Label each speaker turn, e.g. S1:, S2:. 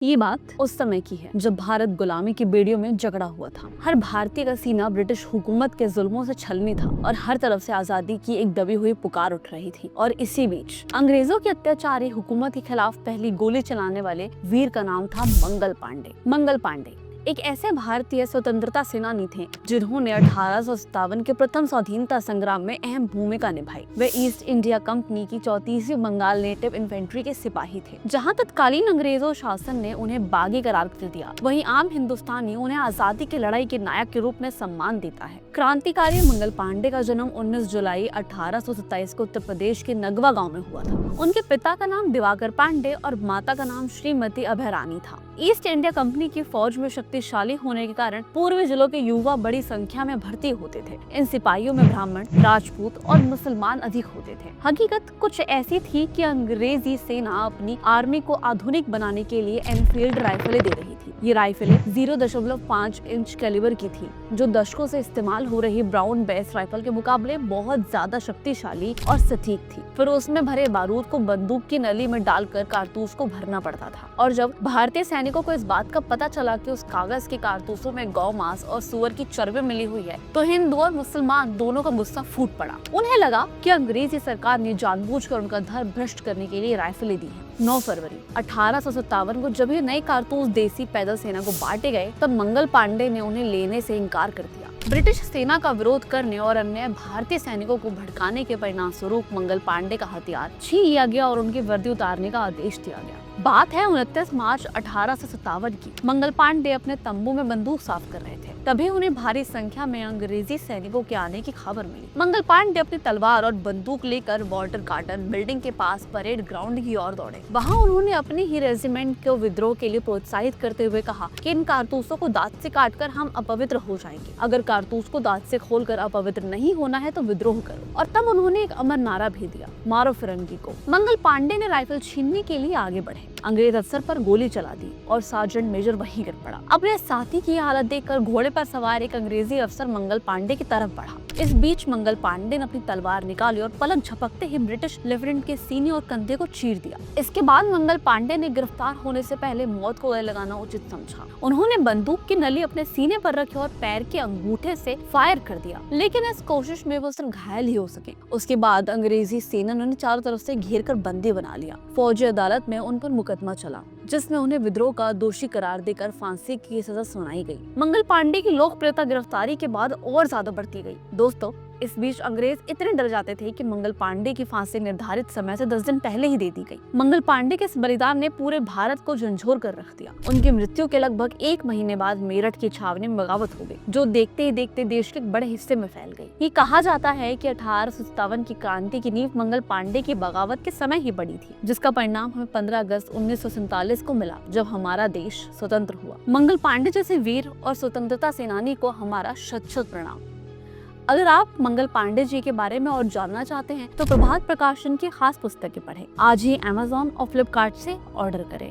S1: ये बात उस समय की है जब भारत गुलामी की बेड़ियों में जकड़ा हुआ था। हर भारतीय का सीना ब्रिटिश हुकूमत के जुल्मों से छलनी था और हर तरफ से आजादी की एक दबी हुई पुकार उठ रही थी। और इसी बीच अंग्रेजों की अत्याचारी हुकूमत के खिलाफ पहली गोली चलाने वाले वीर का नाम था मंगल पांडे। मंगल पांडे एक ऐसे भारतीय स्वतंत्रता सेनानी थे जिन्होंने 1857 के प्रथम स्वाधीनता संग्राम में अहम भूमिका निभाई। वे ईस्ट इंडिया कंपनी की 34वीं बंगाल नेटिव इन्फेंट्री के सिपाही थे। जहां तत्कालीन अंग्रेजों शासन ने उन्हें बागी करार कर दिया, वहीं आम हिंदुस्तानी उन्हें आजादी की लड़ाई के नायक के रूप में सम्मान देता है। क्रांतिकारी मंगल पांडे का जन्म 19 जुलाई 1827 को उत्तर प्रदेश के नगवा गाँव में हुआ था। उनके पिता का नाम दिवाकर पांडे और माता का नाम श्रीमती अभयरानी था। ईस्ट इंडिया कंपनी की फौज में शक्तिशाली होने के कारण पूर्वी जिलों के युवा बड़ी संख्या में भर्ती होते थे। इन सिपाहियों में ब्राह्मण, राजपूत और मुसलमान अधिक होते थे। हकीकत कुछ ऐसी थी कि अंग्रेजी सेना अपनी आर्मी को आधुनिक बनाने के लिए एनफील्ड राइफलें दे रही थी। ये राइफलें 0.5 इंच कैलिबर की थी, जो दशकों से इस्तेमाल हो रही ब्राउन बेस राइफल के मुकाबले बहुत ज्यादा शक्तिशाली और सटीक थी। फिर उसमें भरे बारूद को बंदूक की नली में डालकर कारतूस को भरना पड़ता था। और जब भारतीय सैनिकों को इस बात का पता चला कि उस कागज के कारतूसों में गौ मांस और सुअर की चर्बी मिली हुई है, तो हिंदू और मुसलमान दोनों का गुस्सा फूट पड़ा। उन्हें लगा कि अंग्रेजी सरकार ने जानबूझकर उनका धर्म भ्रष्ट करने के लिए राइफलें दी हैं। 9 फरवरी 1857 को जब ये नए कारतूस देसी पैदल सेना को बांटे गए, तब मंगल पांडे ने उन्हें लेने से इनकार कर दिया। ब्रिटिश सेना का विरोध करने और अन्य भारतीय सैनिकों को भड़काने के परिणाम स्वरूप मंगल पांडे का हथियार छीन लिया गया और उनकी वर्दी उतारने का आदेश दिया गया। बात है 29 मार्च 1857 की। मंगल पांडे अपने तंबू में बंदूक साफ कर रहे थे, तभी उन्हें भारी संख्या में अंग्रेजी सैनिकों के आने की खबर मिली। मंगल पांडे अपनी तलवार और बंदूक लेकर वाटर गार्डन बिल्डिंग के पास परेड ग्राउंड की ओर दौड़े। वहां उन्होंने अपनी ही रेजिमेंट को विद्रोह के लिए प्रोत्साहित करते हुए कहा कि इन कारतूसों को दांत से काटकर हम अपवित्र हो जाएंगे। अगर कारतूस को दांत से खोलकर अपवित्र नहीं होना है तो विद्रोह करो। और तब उन्होंने एक अमर नारा भी दिया, मारो फिरंगी को। मंगल पांडे ने राइफल छीनने के लिए आगे बढ़े। अंग्रेज अफसर पर गोली चला दी और सार्जेंट मेजर वहीं गिर पड़ा। अपने साथी की हालत देखकर घोड़े पर सवार एक अंग्रेजी अफसर मंगल पांडे की तरफ बढ़ा। इस बीच मंगल पांडे ने अपनी तलवार निकाली और पलक झपकते ही ब्रिटिश लेफ्टिनेंट के सीने और कंधे को चीर दिया। इसके बाद मंगल पांडे ने गिरफ्तार होने से पहले मौत को गले लगाना उचित समझा। उन्होंने बंदूक की नली अपने सीने पर रखी और पैर के अंगूठे से फायर कर दिया, लेकिन इस कोशिश में वो सिर्फ घायल ही हो सके। उसके बाद अंग्रेजी सेना ने चारों तरफ से घेर कर बंदी बना लिया। फौजी अदालत में उन पर मुकदमा चला, जिसमें उन्हें विद्रोह का दोषी करार देकर फांसी की सजा सुनाई गई। मंगल पांडे की लोकप्रियता गिरफ्तारी के बाद और ज्यादा बढ़ती गई। दोस्तों, इस बीच अंग्रेज इतने डर जाते थे कि मंगल पांडे की फांसी निर्धारित समय से 10 दिन पहले ही दे दी गई। मंगल पांडे के इस बलिदान ने पूरे भारत को झंझोर कर रख दिया। उनकी मृत्यु के लगभग 1 महीने बाद मेरठ की छावनी में बगावत हो गई, जो देखते ही देखते देश के बड़े हिस्से में फैल गई। ये कहा जाता है कि 1857 की क्रांति की नींव मंगल पांडे की बगावत के समय ही पड़ी थी, जिसका परिणाम हमें 15 अगस्त 1947 को मिला, जब हमारा देश स्वतंत्र हुआ। मंगल पांडे जैसे वीर और स्वतंत्रता सेनानी को हमारा शत-शत प्रणाम। अगर आप मंगल पांडे जी के बारे में और जानना चाहते हैं तो प्रभात प्रकाशन की खास पुस्तकें पढ़ें। आज ही Amazon और फ्लिपकार्ट से ऑर्डर करें।